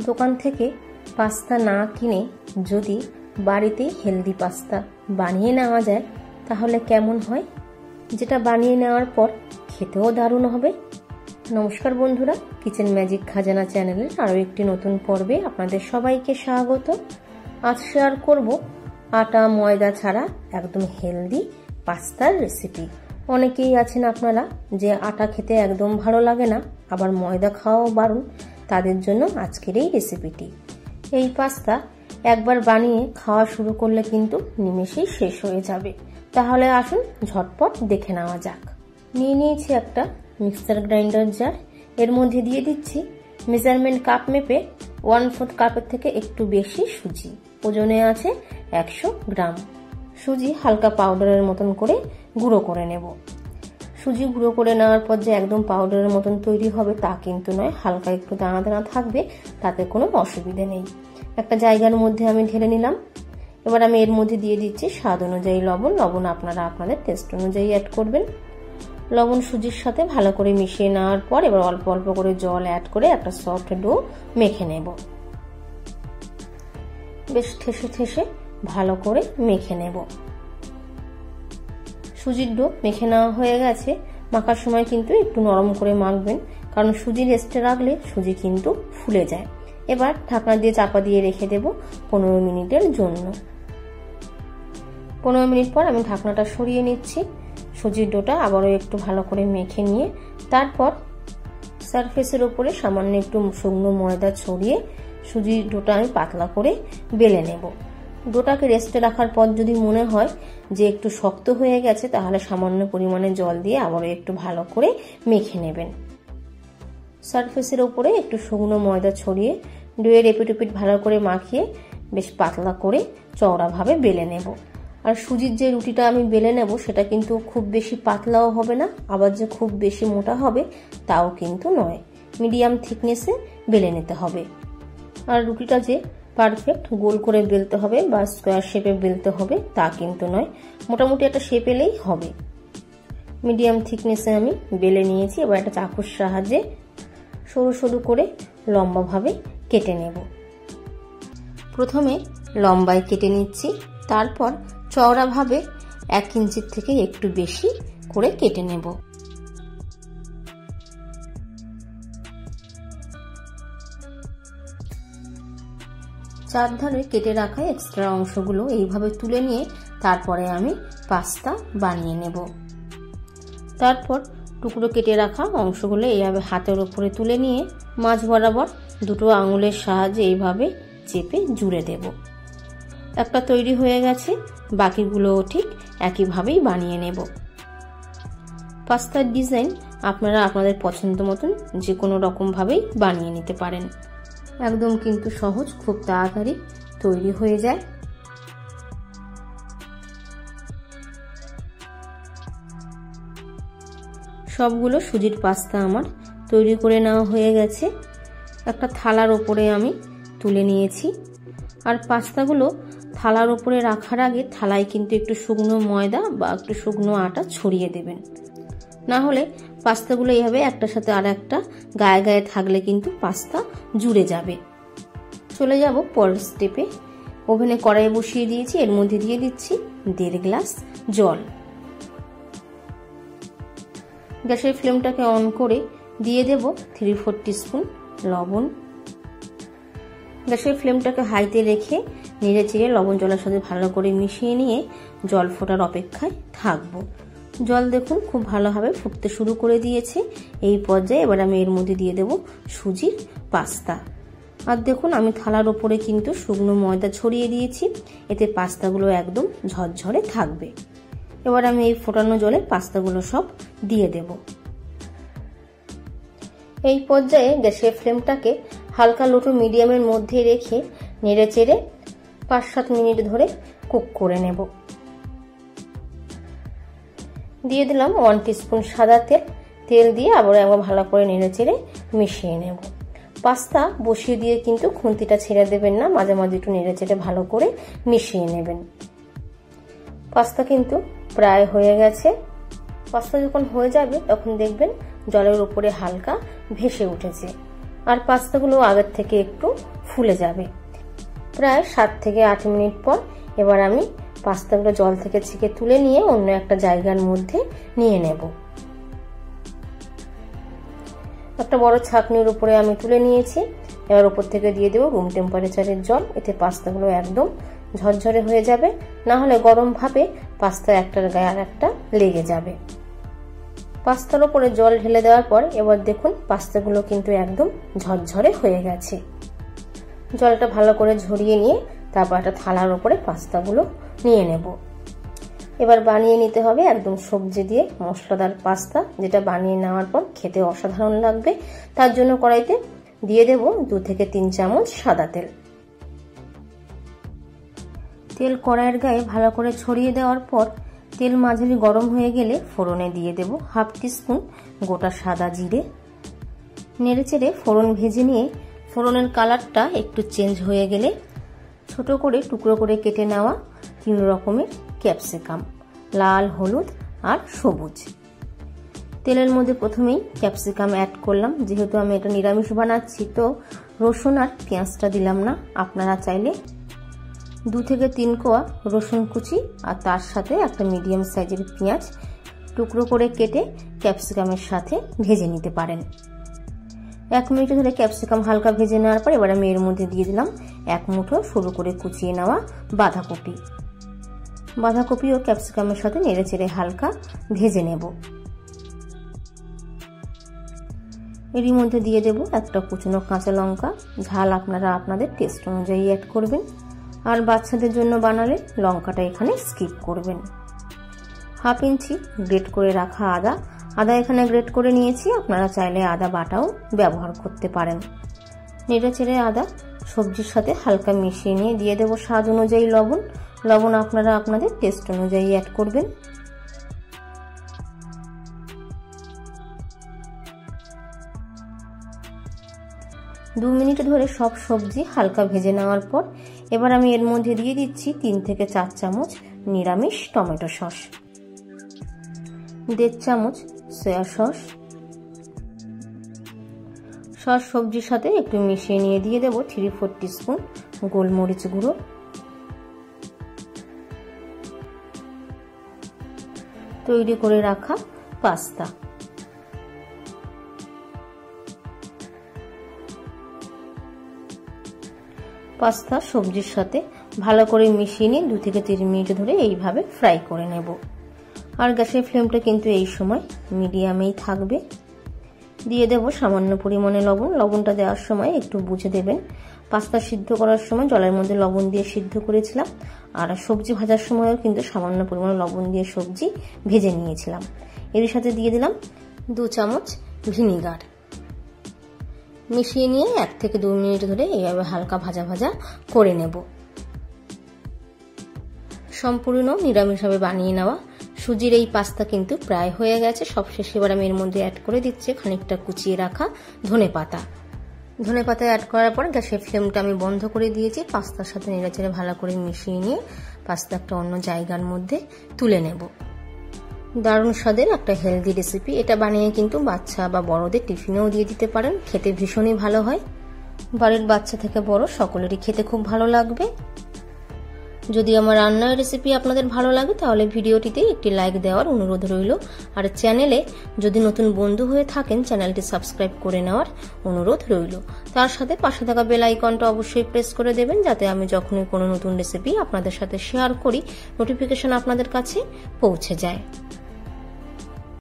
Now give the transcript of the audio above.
দোকান থেকে পাস্তা না কিনে যদি বাড়িতে হেলদি পাস্তা বানিয়ে নেওয়া যায় তাহলে কেমন হয়, যেটা বানিয়ে নেওয়ার পর খেতেও দারুণ হবে। নমস্কার বন্ধুরা, কিচেন ম্যাজিক খাজানা চ্যানেলের আরও একটি নতুন পর্বে আপনাদের সবাইকে স্বাগত। আজ শেয়ার করব আটা ময়দা ছাড়া একদম হেলদি পাস্তার রেসিপি। অনেকেই আছেন আপনারা যে আটা খেতে একদম ভালো লাগে না, আবার ময়দা খাওয়াও বারণ, তাদের জন্য আজকের এই রেসিপিটি। এই পাস্তা একবার বানিয়ে খাওয়া শুরু করলে কিন্তু নিমেষেই শেষ হয়ে যাবে। তাহলে আসুন ঝটপট দেখে নেওয়া যাক। নিয়ে নিয়েছি একটা মিক্সার গ্রাইন্ডার জার, এর মধ্যে দিয়ে দিচ্ছি মেজারমেন্ট কাপ মেপে 1/4 কাপের থেকে একটু বেশি সুজি, ওজনে আছে 100 গ্রাম। সুজি হালকা পাউডারের মতন করে গুঁড়ো করে নেব। সুজি গুঁড়ো করে নেওয়ার পর যে একদম পাউডারের মতন তৈরি হবে তা কিন্তু নয়, হালকা একটু দানা দানা থাকবে, তাতে কোনো অসুবিধে নেই। একটা জায়গার মধ্যে আমি ঢেলে নিলাম। এবার আমি এর মধ্যে দিয়ে দিচ্ছি স্বাদ অনুযায়ী লবণ আপনারা আপনাদের টেস্ট অনুযায়ী অ্যাড করবেন। লবণ সুজির সাথে ভালো করে মিশিয়ে নেওয়ার পর এবার অল্প অল্প করে জল অ্যাড করে একটা সফট ডো মেখে নেব। বেশ ঠেসে ঠেসে ভালো করে মেখে নেব। সুজির ডো মেখে নেওয়া হয়ে গেছে। মাখার সময় কিন্তু একটু নরম করে মাখবেন, কারণ সুজি রেস্টে রাখলে সুজি কিন্তু ফুলে যায়। এবার ঢাকনা দিয়ে চাপা দিয়ে রেখে দেব 15 মিনিটের জন্য। 15 মিনিট পর আমি ঢাকনাটা সরিয়ে নিচ্ছি। সুজির ডোটা আবারও একটু ভালো করে মেখে নিয়ে তারপর সারফেসের উপরে সামান্য একটু শুকনো ময়দা ছড়িয়ে সুজির ডোটা আমি পাতলা করে বেলে নেব। ডোটাকে রেস্টে রাখার পর যদি মনে হয় যে একটু শক্ত হয়ে গেছে, তাহলে সামান্য পরিমাণে জল দিয়ে আবারও একটু ভালো করে মেখে নেবেন। সারফেসের উপরে একটু শুকনো ময়দা ছড়িয়ে ডোয়ের এপিট ওপিট ভালো করে মাখিয়ে বেশ পাতলা করে চওড়াভাবে বেলে নেব। আর সুজির যে রুটিটা আমি বেলে নেব সেটা কিন্তু খুব বেশি পাতলাও হবে না, আবার যে খুব বেশি মোটা হবে তাও কিন্তু নয়, মিডিয়াম থিকনেসে বেলে নিতে হবে। আর রুটিটা যে পারফেক্ট গোল করে বেলতে হবে বা স্কোয়ার শেপে বেলতে হবে তা কিন্তু নয়, মোটামুটি একটা শেপ এলেই হবে। মিডিয়াম থিকনেসে আমি বেলে নিয়েছি। এবার একটা চাকুর সাহায্যে সরু সরু করে লম্বাভাবে কেটে নেব। প্রথমে লম্বায় কেটে নিচ্ছি, তারপর চওড়াভাবে 1 ইঞ্চির থেকে একটু বেশি করে কেটে নেব। চারধারে কেটে রাখা এক্সট্রা অংশগুলো এইভাবে তুলে নিয়ে তারপরে আমি পাস্তা বানিয়ে নেব। তারপর টুকরো কেটে রাখা অংশগুলো এইভাবে হাতের উপরে তুলে নিয়ে মাঝ বরাবর দুটো আঙুলের সাহায্যে এইভাবে চেপে জুড়ে দেব। একটা তৈরি হয়ে গেছে, বাকিগুলোও ঠিক একইভাবেই বানিয়ে নেব। পাস্তার ডিজাইন আপনারা আপনাদের পছন্দ মতন যে কোনো রকম ভাবেই বানিয়ে নিতে পারেন। একদম কিন্তু সহজ, খুব তাড়াতাড়ি তৈরি হয়ে যায়। সবগুলো সুজির পাস্তা আমার তৈরি করে নেওয়া হয়ে গেছে। একটা থালার ওপরে আমি তুলে নিয়েছি। আর পাস্তাগুলো থালার উপরে রাখার আগে থালায় কিন্তু একটু শুকনো ময়দা বা একটু শুকনো আটা ছড়িয়ে দেবেন, না হলে পাস্তাগুলো এইভাবে একটার সাথে আর একটা গায়ে গায়ে থাকলে কিন্তু পাস্তা জুড়ে যাবে। চলে যাব পরের স্টেপে। ওভেনে কড়াই বসিয়ে দিয়েছি, এর মধ্যে দিয়ে দিচ্ছি 1.5 গ্লাস জল। গ্যাসের ফ্লেমটাকে অন করে দিয়ে দেব 3/4 টিস্পুন লবণ। গ্যাসের ফ্লেমটাকে হাইতে রেখে নেড়ে চেড়ে লবণ জলের সাথে ভালো করে মিশিয়ে নিয়ে জল ফোটার অপেক্ষায় থাকবো। জল দেখুন খুব ভালোভাবে ফুটতে শুরু করে দিয়েছে। এই পর্যায়ে এবার আমি এর মধ্যে দিয়ে দেব সুজির পাস্তা। আর দেখুন আমি থালার ওপরে কিন্তু শুকনো ময়দা ছড়িয়ে দিয়েছি, এতে পাস্তাগুলো একদম ঝরঝরে থাকবে। এবার আমি এই ফোটানো জলে পাস্তাগুলো সব দিয়ে দেব। এই পর্যায়ে গ্যাসের ফ্লেমটাকে হালকা লো টু মিডিয়ামের মধ্যে রেখে নেড়ে চেড়ে 5-7 মিনিট ধরে কুক করে নেব। দিয়ে দিলাম 1 টিস্পুন সাদা তেল দিয়ে আবার একবার ভালো করে নেড়ে চেড়ে মিশিয়ে নেব। পাস্তা বসিয়ে দিয়ে কিন্তু খুন্তিটা ছেড়ে দেবেন না, মাঝে মাঝে একটু নেড়ে চেড়ে ভালো করে মিশিয়ে নেবেন। পাস্তা কিন্তু প্রায় হয়ে গেছে। পাস্তা যখন হয়ে যাবে তখন দেখবেন জলের উপরে হালকা ভেসে উঠেছে। আর পাস্তাগুলো আগের থেকে একটু ফুলে যাবে। প্রায় 7 থেকে 8 মিনিট পর এবার আমি পাস্তাগুলো জল থেকে ছেঁকে তুলে নিয়ে অন্য একটা জায়গার মধ্যে নিয়ে নেব। একটা বড় ছাঁকনির উপরে আমি তুলে নিয়েছি। এবার উপর থেকে দিয়ে দেবো রুম টেম্পারেচারের জল। এতে পাস্তাগুলো একদম ঝরঝরে হয়ে যাবে, না হলে গরম ভাবে পাস্তা একটার গায়ে আর একটা লেগে যাবে। পাস্তার উপরে জল ঢেলে দেওয়ার পর এবার দেখুন পাস্তাগুলো কিন্তু একদম ঝরঝরে হয়ে গেছে। জলটা ভালো করে ঝরিয়ে নিয়ে তারপর একটা থালার উপরে পাস্তাগুলো নিয়ে নেব। এবার বানিয়ে নিতে হবে একদম সবজি দিয়ে মশলাদার পাস্তা, যেটা বানিয়ে নেওয়ার পর খেতে অসাধারণ লাগবে। তার জন্য কড়াইতে দিয়ে দেব 2 থেকে 3 চামচ সাদা তেল। তেল কড়াইয়ের গায়ে ভালো করে ছড়িয়ে দেওয়ার পর তেল মাঝারি গরম হয়ে গেলে ফোড়নে দিয়ে দেব 1/2 টিস্পুন গোটা সাদা জিরে। নেড়েচেড়ে ফোড়ন ভেজে নিয়ে ফোড়নের কালারটা একটু চেঞ্জ হয়ে গেলে ছোট করে টুকরো করে কেটে নেওয়া 3 রকমের ক্যাপসিকাম, লাল, হলুদ আর সবুজ। তেলের মধ্যে প্রথমেই ক্যাপসিকাম অ্যাড করলাম। যেহেতু আমি এটা নিরামিষ বানাচ্ছি তো রসুন আর পেঁয়াজটা দিলাম না। আপনারা চাইলে 2 থেকে 3 কোয়া রসুন কুচি আর তার সাথে একটা মিডিয়াম সাইজের পেঁয়াজ টুকরো করে কেটে ক্যাপসিকামের সাথে ভেজে নিতে পারেন। 1 মিনিট ধরে ক্যাপসিকাম হালকা ভেজে নেওয়ার পর এবার আমি এর মধ্যে দিয়ে দিলাম 1 মুঠো সরু করে কুচিয়ে নেওয়া বাঁধাকপি। বাঁধাকপি ও ক্যাপসিকামের সাথে নেড়েচেড়ে হালকা ভেজে নেব। এরই মধ্যে দিয়ে দেব একটা কুচনো কাঁচা লঙ্কা। ঝাল আপনারা আপনাদের টেস্ট অনুযায়ী অ্যাড করবেন, আর বাচ্চাদের জন্য বানালে লঙ্কাটা এখানে স্কিপ করবেন। 1/2 ইঞ্চি গ্রেট করে রাখা আদা এখানে গ্রেট করে নিয়েছি। আপনারা চাইলে আদা বাটাও ব্যবহার করতে পারেন। নেড়েচেড়ে আদা সবজির সাথে হালকা মিশিয়ে নিয়ে দিয়ে দেব স্বাদ অনুযায়ী লবণ। লবণ আপনারা আপনাদের টেস্ট অনুযায়ী অ্যাড করবেন। দু মিনিট ধরে সব সবজি হালকা ভেজে নেওয়ার পর এবার আমি এর মধ্যে দিয়ে দিচ্ছি 3 থেকে 4 চামচ নিরামিষ টমেটো সস, 1.5 চামচ সয়া সস। সবজির সাথে একটু মিশিয়ে নিয়ে দিয়ে দেব 3-4 টিস্পুন গোলমরিচ গুঁড়ো, তৈরি করে রাখা পাস্তা। পাস্তা সবজির সাথে ভালো করে মিশিয়ে নিয়ে 2 থেকে 3 মিনিট ধরে এইভাবে ফ্রাই করে নেব। আর গ্যাসের ফ্লেমটা কিন্তু এই সময় মিডিয়ামেই থাকবে। দিয়ে দেব সামান্য পরিমাণে লবণ। লবণটা দেওয়ার সময় একটু বুঝে দেবেন। পাস্তা সিদ্ধ করার সময় জলের মধ্যে লবণ দিয়ে সিদ্ধ করেছিলাম, আর সবজি ভাজার সময়ও কিন্তু সামান্য পরিমাণে লবণ দিয়ে সবজি ভেজে নিয়েছিলাম। এর সাথে দিয়ে দিলাম 2 চামচ ভিনিগার। মিশিয়ে নিয়ে 1 থেকে 2 মিনিট ধরে এইভাবে হালকা ভাজা ভাজা করে নেব। সম্পূর্ণ নিরামিষভাবে বানিয়ে নেওয়া সুজির এই পাস্তা কিন্তু প্রায় হয়ে গেছে। সবশেষে এবার আমি এর মধ্যে অ্যাড করে দিচ্ছি খানিকটা কুচিয়ে রাখা ধনেপাতা। ধনেপাতা অ্যাড করার পর গ্যাসের ফ্লেমটা আমি বন্ধ করে দিয়েছি। পাস্তার সাথে নেড়েচেড়ে ভালো করে মিশিয়ে নিয়ে পাস্তা একটা অন্য জায়গার মধ্যে তুলে নেব। দারুণ স্বাদের একটা হেলদি রেসিপি। এটা বানিয়ে কিন্তু বাচ্চা বা বড়দের টিফিনেও দিয়ে দিতে পারেন। খেতে ভীষণই ভালো হয়। বাড়ির বাচ্চা থেকে বড় সকলেরই খেতে খুব ভালো লাগবে। যদি আমার রান্নার রেসিপি আপনাদের ভালো লাগে তাহলে ভিডিওটিতে একটি লাইক দেওয়ার অনুরোধ রইল। আর চ্যানেলে যদি নতুন বন্ধু হয়ে থাকেন চ্যানেলটি সাবস্ক্রাইব করে নেওয়ার অনুরোধ রইল। তার সাথে পাশে থাকা বেল আইকনটা অবশ্যই প্রেস করে দেবেন, যাতে আমি যখনই কোনো নতুন রেসিপি আপনাদের সাথে শেয়ার করি নোটিফিকেশন আপনাদের কাছে পৌঁছে যায়।